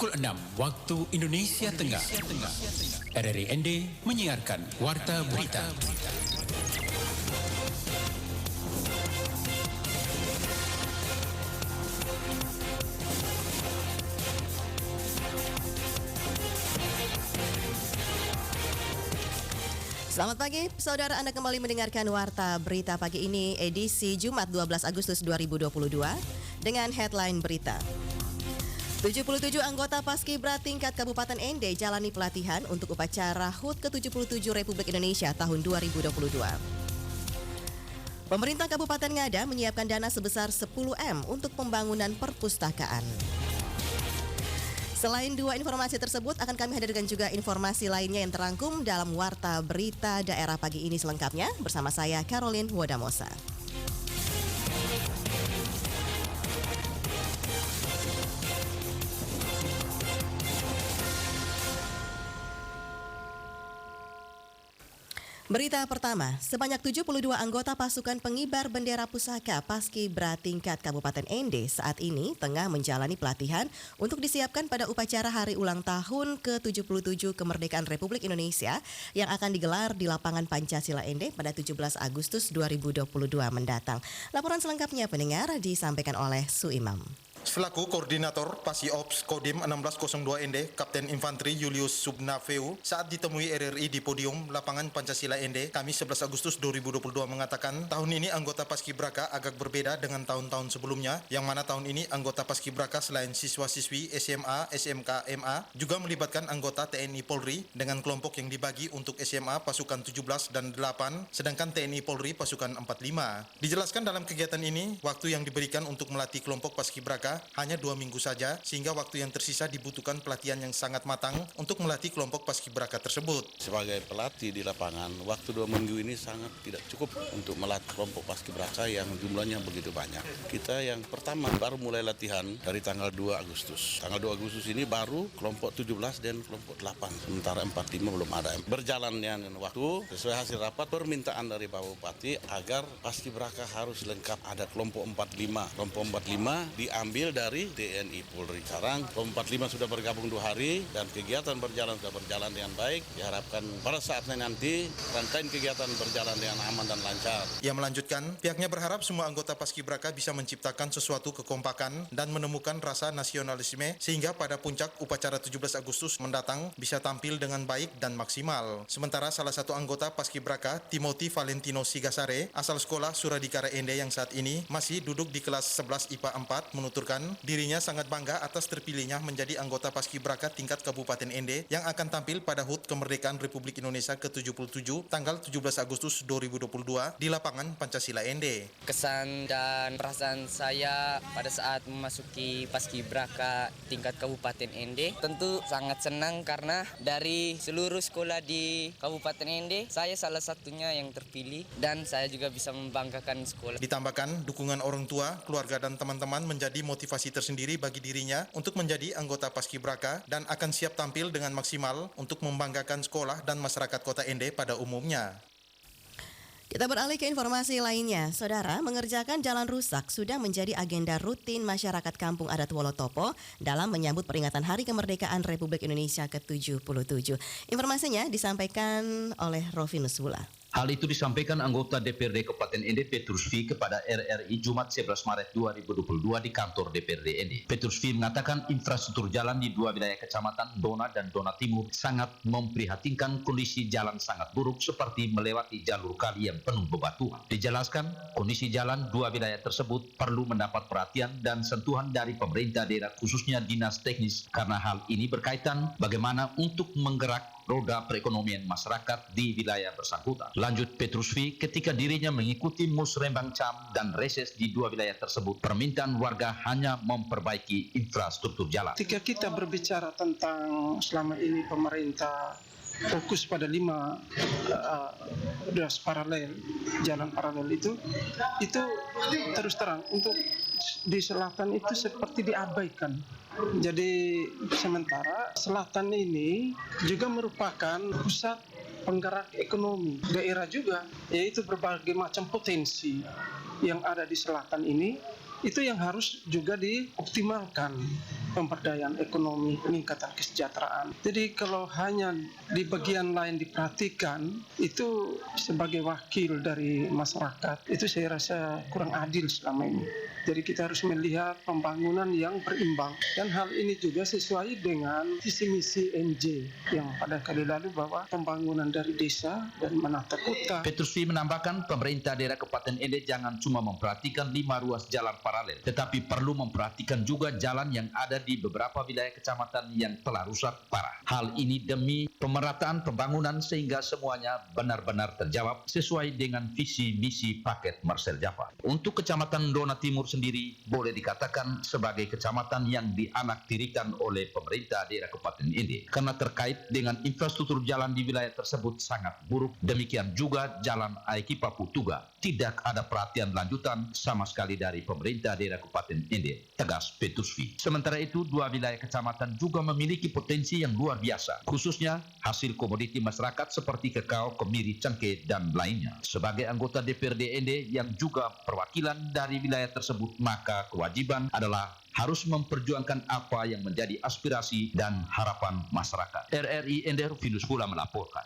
Pukul 6 waktu Indonesia Tengah. RRI ND menyiarkan Warta Berita. Selamat pagi, saudara, Anda kembali mendengarkan Warta Berita pagi ini, edisi Jumat 12 Agustus 2022, dengan headline berita. 77 anggota Paskibra tingkat Kabupaten ND jalani pelatihan untuk upacara HUT ke-77 Republik Indonesia tahun 2022. Pemerintah Kabupaten Ngada menyiapkan dana sebesar 10M untuk pembangunan perpustakaan. Selain dua informasi tersebut, akan kami hadirkan juga informasi lainnya yang terangkum dalam Warta Berita Daerah pagi ini selengkapnya bersama saya, Caroline Wodamosa. Berita pertama, sebanyak 72 anggota pasukan pengibar bendera pusaka Paskibra tingkat Kabupaten ND saat ini tengah menjalani pelatihan untuk disiapkan pada upacara hari ulang tahun ke-77 kemerdekaan Republik Indonesia yang akan digelar di lapangan Pancasila ND pada 17 Agustus 2022 mendatang. Laporan selengkapnya pendengar disampaikan oleh Suimam. Selaku Koordinator Pasiops Kodim 1602 ND, Kapten Infanteri Julius Subnaveu, saat ditemui RRI di podium lapangan Pancasila ND, Kamis 11 Agustus 2022 mengatakan, tahun ini anggota Paskibraka agak berbeda dengan tahun-tahun sebelumnya, yang mana tahun ini anggota Paskibraka selain siswa-siswi SMA, SMK, MA, juga melibatkan anggota TNI Polri dengan kelompok yang dibagi untuk SMA pasukan 17 dan 8, sedangkan TNI Polri pasukan 45. Dijelaskan dalam kegiatan ini, waktu yang diberikan untuk melatih kelompok Paskibraka hanya 2 minggu saja, sehingga waktu yang tersisa dibutuhkan pelatihan yang sangat matang untuk melatih kelompok Paskibraka tersebut. Sebagai pelatih di lapangan, waktu 2 minggu ini sangat tidak cukup untuk melatih kelompok Paskibraka yang jumlahnya begitu banyak. Kita yang pertama baru mulai latihan dari tanggal 2 Agustus. Tanggal 2 Agustus ini baru kelompok 17 dan kelompok 8, sementara 45 belum ada. Berjalannya waktu sesuai hasil rapat permintaan dari Bapak Bupati agar Paskibraka harus lengkap, ada kelompok 45. Kelompok 45 diambil dari TNI Polri. Sekarang kelompok 45 sudah bergabung 2 hari dan kegiatan sudah berjalan dengan baik. Diharapkan pada saatnya nanti rangkaian kegiatan berjalan dengan aman dan lancar. Ia melanjutkan, pihaknya berharap semua anggota Paskibraka bisa menciptakan sesuatu kekompakan dan menemukan rasa nasionalisme sehingga pada puncak upacara 17 Agustus mendatang bisa tampil dengan baik dan maksimal. Sementara salah satu anggota Paskibraka, Timothy Valentino Sigasare, asal sekolah Suradikara ND yang saat ini masih duduk di kelas 11 IPA 4, menuturkan dirinya sangat bangga atas terpilihnya menjadi anggota Paskibraka tingkat Kabupaten ND yang akan tampil pada HUT Kemerdekaan Republik Indonesia ke-77 tanggal 17 Agustus 2022 di lapangan Pancasila ND. Kesan dan perasaan saya pada saat memasuki Paskibraka tingkat Kabupaten ND tentu sangat senang karena dari seluruh sekolah di Kabupaten ND saya salah satunya yang terpilih dan saya juga bisa membanggakan sekolah. Ditambahkan dukungan orang tua, keluarga dan teman-teman menjadi motivasi tersendiri bagi dirinya untuk menjadi anggota Paskibraka dan akan siap tampil dengan maksimal untuk membanggakan sekolah dan masyarakat Kota ND pada umumnya. Kita beralih ke informasi lainnya. Saudara, mengerjakan jalan rusak sudah menjadi agenda rutin masyarakat Kampung Adat Wolotopo dalam menyambut peringatan Hari Kemerdekaan Republik Indonesia ke-77. Informasinya disampaikan oleh Rovinus Bula. Hal itu disampaikan anggota DPRD Kabupaten ND Petrus V kepada RRI Jumat 11 Maret 2022 di kantor DPRD ND. Petrus V mengatakan infrastruktur jalan di 2 wilayah kecamatan Dona dan Dona Timur sangat memprihatinkan, kondisi jalan sangat buruk seperti melewati jalur kali yang penuh bebatuan. Dijelaskan kondisi jalan 2 wilayah tersebut perlu mendapat perhatian dan sentuhan dari pemerintah daerah khususnya dinas teknis karena hal ini berkaitan bagaimana untuk menggerak roda perekonomian masyarakat di wilayah bersangkutan. Lanjut Petrus V, ketika dirinya mengikuti musrembang cam dan reses di 2 wilayah tersebut, permintaan warga hanya memperbaiki infrastruktur jalan. Ketika kita berbicara tentang selama ini pemerintah fokus pada 5 ruas paralel, jalan paralel itu terus terang untuk di selatan itu seperti diabaikan. Jadi sementara selatan ini juga merupakan pusat penggerak ekonomi daerah juga, yaitu berbagai macam potensi yang ada di selatan ini, itu yang harus juga dioptimalkan. pemberdayaan ekonomi, peningkatan kesejahteraan. Jadi kalau hanya di bagian lain diperhatikan, itu sebagai wakil dari masyarakat, itu saya rasa kurang adil selama ini. Jadi kita harus melihat pembangunan yang berimbang, dan hal ini juga sesuai dengan visi misi MJ yang pada kali lalu bahwa pembangunan dari desa dan menata kota. Petrus V menambahkan pemerintah daerah Kabupaten Ende jangan cuma memperhatikan 5 ruas jalan paralel, tetapi perlu memperhatikan juga jalan yang ada di beberapa wilayah kecamatan yang telah rusak parah. Hal ini demi pemerataan pembangunan sehingga semuanya benar-benar terjawab sesuai dengan visi misi paket Marcel Jaffa. Untuk Kecamatan Dona Timur sendiri boleh dikatakan sebagai kecamatan yang dianaktirikan oleh pemerintah daerah Kabupaten Ende karena terkait dengan infrastruktur jalan di wilayah tersebut sangat buruk. Demikian juga jalan Aiki Paputuga, tidak ada perhatian lanjutan sama sekali dari pemerintah daerah Kabupaten Ende, tegas Petrus V. Sementara itu, 2 wilayah kecamatan juga memiliki potensi yang luar biasa, khususnya hasil komoditi masyarakat seperti kakao, kemiri, cengkeh, dan lainnya. Sebagai anggota DPRD Ende yang juga perwakilan dari wilayah tersebut, maka kewajiban adalah harus memperjuangkan apa yang menjadi aspirasi dan harapan masyarakat. RRI Ende Rufinus Pula melaporkan.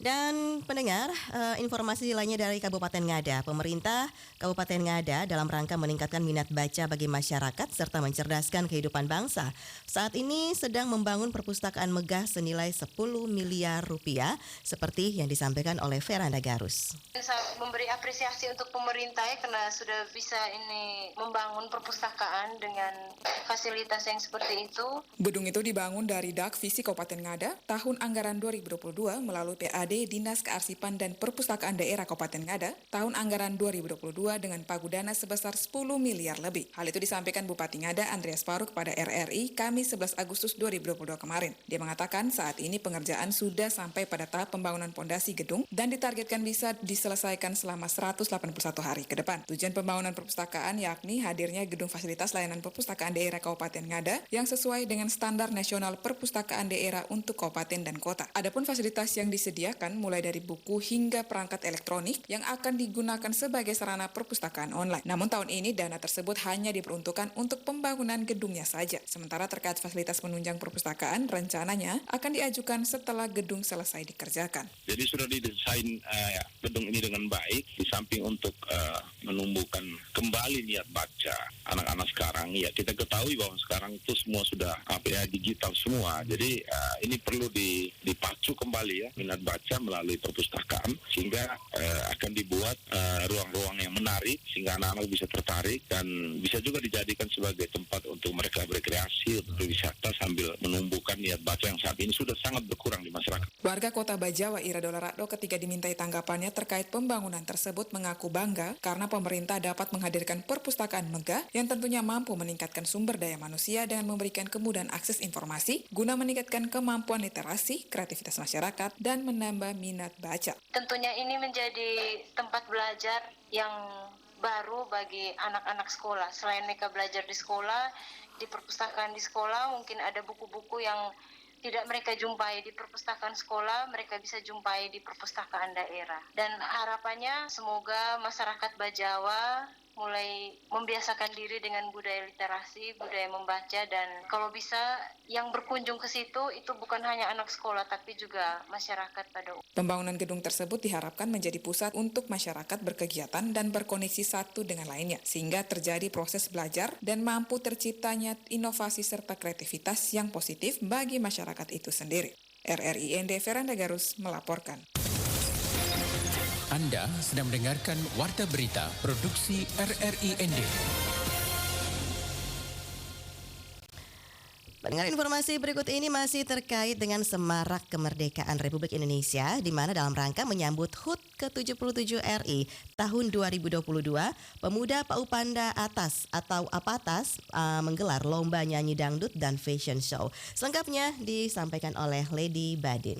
Dan pendengar, informasi lainnya dari Kabupaten Ngada. Pemerintah Kabupaten Ngada dalam rangka meningkatkan minat baca bagi masyarakat serta mencerdaskan kehidupan bangsa, saat ini sedang membangun perpustakaan megah senilai 10 miliar rupiah seperti yang disampaikan oleh Veranda Garus. Saya memberi apresiasi untuk pemerintah ya, karena sudah bisa ini membangun perpustakaan dengan fasilitas yang seperti itu. Gedung itu dibangun dari Dak Visi Kabupaten Ngada tahun anggaran 2022 melalui PAD Dinas Kearsipan dan Perpustakaan Daerah Kabupaten Ngada tahun anggaran 2022 dengan pagu dana sebesar 10 miliar lebih. Hal itu disampaikan Bupati Ngada Andreas Paruk kepada RRI Kamis 11 Agustus 2022 kemarin. Dia mengatakan saat ini pengerjaan sudah sampai pada tahap pembangunan pondasi gedung dan ditargetkan bisa diselesaikan selama 181 hari ke depan. Tujuan pembangunan perpustakaan yakni hadirnya gedung fasilitas layanan perpustakaan daerah Kabupaten Ngada yang sesuai dengan standar nasional perpustakaan daerah untuk kabupaten dan kota. Adapun fasilitas yang disediakan mulai dari buku hingga perangkat elektronik yang akan digunakan sebagai sarana perpustakaan online. Namun tahun ini dana tersebut hanya diperuntukkan untuk pembangunan gedungnya saja. Sementara terkait fasilitas penunjang perpustakaan, rencananya akan diajukan setelah gedung selesai dikerjakan. Jadi sudah didesain gedung ini dengan baik, di samping untuk menumbuhkan kembali niat baca anak-anak sekarang. Ya, kita ketahui bahwa sekarang itu semua sudah digital semua. Jadi ini perlu dipacu kembali ya minat baca melalui perpustakaan, sehingga akan dibuat ruang-ruang yang menarik sehingga anak-anak bisa tertarik dan bisa juga dijadikan sebagai tempat untuk mereka berkreasi, untuk berwisata sambil menumbuhkan niat baca yang saat ini sudah sangat berkurang di masyarakat. Warga Kota Bajawa Ira Dolarakdo ketika dimintai tanggapannya terkait pembangunan tersebut mengaku bangga karena pemerintah dapat menghadirkan perpustakaan megah yang tentunya mampu meningkatkan sumber daya manusia dengan memberikan kemudahan akses informasi guna meningkatkan kemampuan literasi, kreativitas masyarakat, dan menambah minat baca. Tentunya ini menjadi tempat belajar yang baru bagi anak-anak sekolah. Selain mereka belajar di sekolah, di perpustakaan di sekolah, mungkin ada buku-buku yang tidak mereka jumpai di perpustakaan sekolah, mereka bisa jumpai di perpustakaan daerah. Dan harapannya semoga masyarakat Bajawa mulai membiasakan diri dengan budaya literasi, budaya membaca, dan kalau bisa yang berkunjung ke situ itu bukan hanya anak sekolah tapi juga masyarakat pada umumnya. Pembangunan gedung tersebut diharapkan menjadi pusat untuk masyarakat berkegiatan dan berkoneksi satu dengan lainnya sehingga terjadi proses belajar dan mampu terciptanya inovasi serta kreativitas yang positif bagi masyarakat itu sendiri. RRI Ende Veranda Garus melaporkan. Anda sedang mendengarkan Warta Berita Produksi RRI ND. Dengan informasi berikut ini masih terkait dengan Semarak Kemerdekaan Republik Indonesia, di mana dalam rangka menyambut HUT ke-77 RI tahun 2022, pemuda Paupanda Atas atau Apatas menggelar lomba nyanyi dangdut dan fashion show. Selengkapnya disampaikan oleh Lady Badin.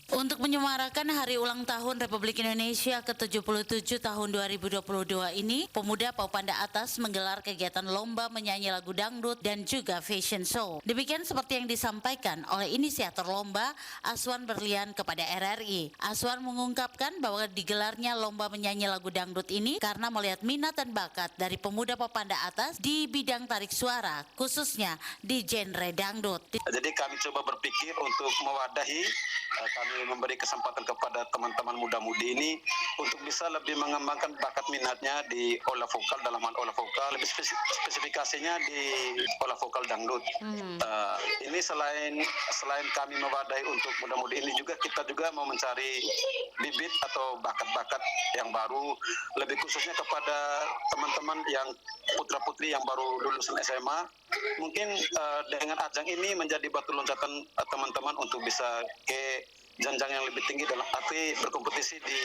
Untuk menyemarakan Hari Ulang Tahun Republik Indonesia ke-77 tahun 2022 ini, pemuda Paupanda Atas menggelar kegiatan lomba menyanyi lagu dangdut dan juga fashion show. Demikian seperti yang disampaikan oleh inisiator lomba, Aswan Berlian kepada RRI. Aswan mengungkapkan bahwa digelarnya lomba menyanyi lagu dangdut ini karena melihat minat dan bakat dari pemuda Paupanda Atas di bidang tarik suara, khususnya di genre dangdut. Jadi kami coba berpikir untuk mewadahi, kami memberi kesempatan kepada teman-teman muda-mudi ini untuk bisa lebih mengembangkan bakat minatnya di olah vokal, dalam hal olah vokal, lebih spesifikasinya di olah vokal dangdut. Ini selain kami mewadahi untuk muda-mudi ini juga, kita juga mau mencari bibit atau bakat-bakat yang baru, lebih khususnya kepada teman-teman yang putra-putri yang baru lulusan SMA. Mungkin dengan ajang ini menjadi batu loncatan teman-teman untuk bisa ke jenjang yang lebih tinggi, dalam arti berkompetisi di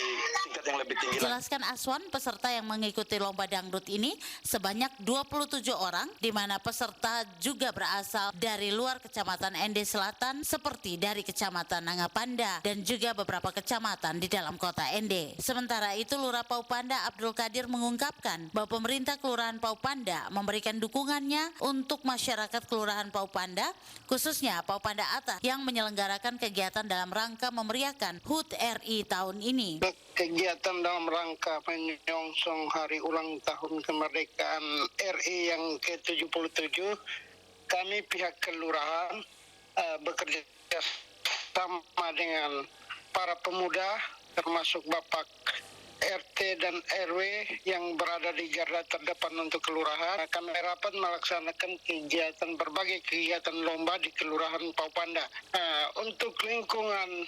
tingkat yang lebih tinggi. Jelaskan Aswan, peserta yang mengikuti lomba dangdut ini sebanyak 27 orang, di mana peserta juga berasal dari luar Kecamatan Ende Selatan seperti dari Kecamatan Nangapanda dan juga beberapa kecamatan di dalam kota Ende. Sementara itu, Lurah Paupanda Abdul Qadir mengungkapkan bahwa pemerintah Kelurahan Paupanda memberikan dukungannya untuk masyarakat Kelurahan Paupanda, khususnya Paupanda Atas yang menyelenggarakan kegiatan dalam rangka memeriahkan HUT RI tahun ini. Kegiatan dalam rangka menyongsong Hari Ulang Tahun Kemerdekaan RI yang ke-77, kami pihak kelurahan bekerja sama dengan para pemuda, termasuk Bapak RT dan RW yang berada di garda terdepan untuk kelurahan. Kami rapat melaksanakan berbagai kegiatan lomba di Kelurahan Paupanda. Untuk lingkungan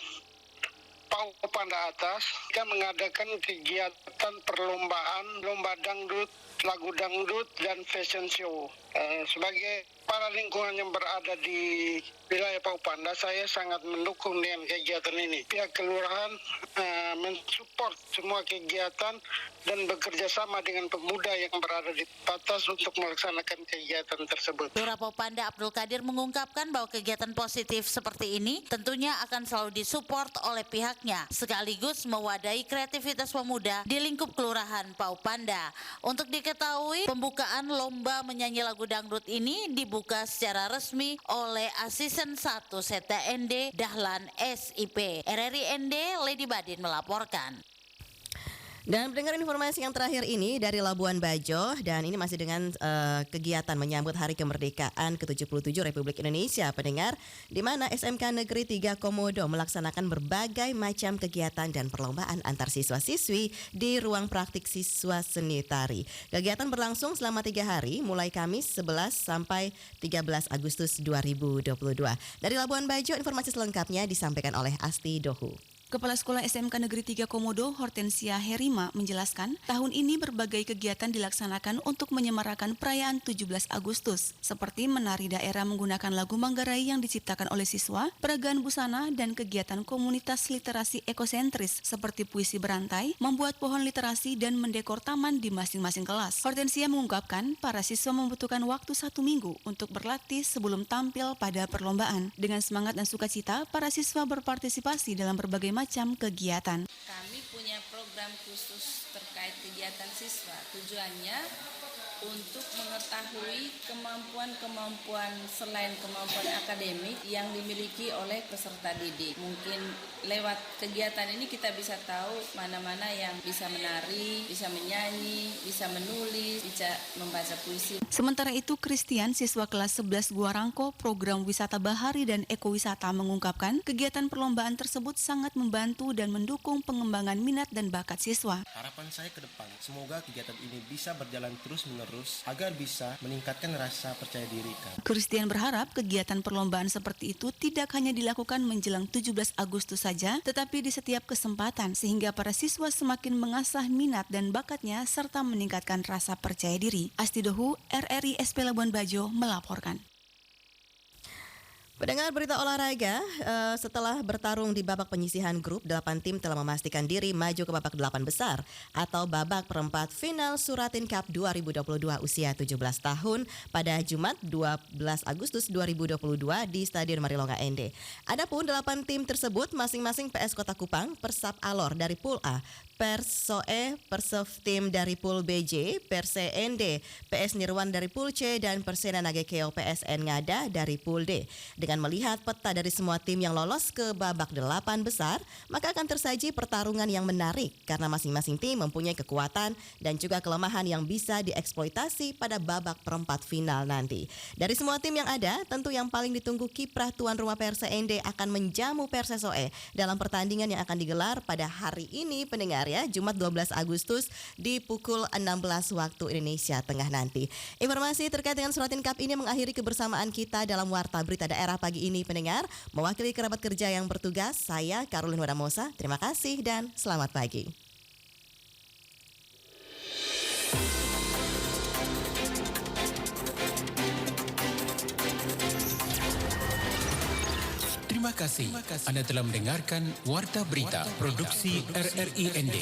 Paupanda Atas, kita mengadakan kegiatan perlombaan, lomba dangdut, lagu dangdut, dan fashion show. Sebagai para lingkungan yang berada di wilayah Paupanda, saya sangat mendukung dengan kegiatan ini. Pihak kelurahan mensupport semua kegiatan dan bekerja sama dengan pemuda yang berada di Atas untuk melaksanakan kegiatan tersebut. Lurah Paupanda Abdul Qadir mengungkapkan bahwa kegiatan positif seperti ini tentunya akan selalu disupport oleh pihaknya, sekaligus mewadahi kreativitas pemuda di lingkup Kelurahan Paupanda. Untuk diketahui, pembukaan lomba menyanyi lagu dangdut ini dibuka secara resmi oleh Asisten 1 Setda ND Dahlan SIP. RRI ND Lady Badin melaporkan. Dan mendengar informasi yang terakhir ini dari Labuan Bajo, dan ini masih dengan kegiatan menyambut Hari Kemerdekaan ke-77 Republik Indonesia, pendengar, di mana SMK Negeri 3 Komodo melaksanakan berbagai macam kegiatan dan perlombaan antar siswa-siswi di ruang praktik siswa seni tari. Kegiatan berlangsung selama 3 hari, mulai Kamis 11 sampai 13 Agustus 2022. Dari Labuan Bajo, informasi selengkapnya disampaikan oleh Asti Dohu. Kepala Sekolah SMK Negeri 3 Komodo, Hortensia Herima, menjelaskan tahun ini berbagai kegiatan dilaksanakan untuk menyemarakan perayaan 17 Agustus, seperti menari daerah menggunakan lagu Manggarai yang diciptakan oleh siswa, peragaan busana, dan kegiatan komunitas literasi ekosentris seperti puisi berantai, membuat pohon literasi, dan mendekor taman di masing-masing kelas. Hortensia mengungkapkan para siswa membutuhkan waktu 1 minggu untuk berlatih sebelum tampil pada perlombaan. Dengan semangat dan sukacita, para siswa berpartisipasi dalam berbagai macam kegiatan. Kami punya program khusus terkait kegiatan siswa. Tujuannya untuk mengetahui kemampuan-kemampuan selain kemampuan akademik yang dimiliki oleh peserta didik. Mungkin lewat kegiatan ini kita bisa tahu mana-mana yang bisa menari, bisa menyanyi, bisa menulis, bisa membaca puisi. Sementara itu, Christian, siswa kelas 11 Gua Rangko, program wisata bahari dan ekowisata, mengungkapkan kegiatan perlombaan tersebut sangat membantu dan mendukung pengembangan minat dan bakat siswa. Harapan saya ke depan, semoga kegiatan ini bisa berjalan terus-menerus agar bisa meningkatkan rasa percaya diri kami. Christian berharap kegiatan perlombaan seperti itu tidak hanya dilakukan menjelang 17 Agustus saja, tetapi di setiap kesempatan, sehingga para siswa semakin mengasah minat dan bakatnya serta meningkatkan rasa percaya diri. Asti Dohu, RRI SP Labuan Bajo melaporkan. Pendengar berita olahraga, setelah bertarung di babak penyisihan grup, 8 tim telah memastikan diri maju ke babak 8 besar atau babak perempat final Suratin Cup 2022 usia 17 tahun pada Jumat 12 Agustus 2022 di Stadion Marilonga Ende. Adapun 8 tim tersebut masing-masing PS Kota Kupang, Persab Alor dari Pool A, Persoe Perseftim dari Pool BJ, Perse ND, PS Nirwan dari Pool C, dan Persena Nagekeo PSN Ngada dari Pool D. Dengan melihat peta dari semua tim yang lolos ke babak 8 besar, maka akan tersaji pertarungan yang menarik karena masing-masing tim mempunyai kekuatan dan juga kelemahan yang bisa dieksploitasi pada babak perempat final nanti. Dari semua tim yang ada, tentu yang paling ditunggu kiprah tuan rumah Perse ND akan menjamu Persesoe dalam pertandingan yang akan digelar pada hari ini, pendengar ya, Jumat 12 Agustus di pukul 16 waktu Indonesia Tengah nanti. Informasi terkait dengan Suratin Cup ini mengakhiri kebersamaan kita dalam Warta Berita Daerah pagi ini, pendengar. Mewakili kerabat kerja yang bertugas, saya Karolin Wadamosa. Terima kasih dan selamat pagi. Terima kasih. Anda telah mendengarkan Warta Berita Produksi RRI ND.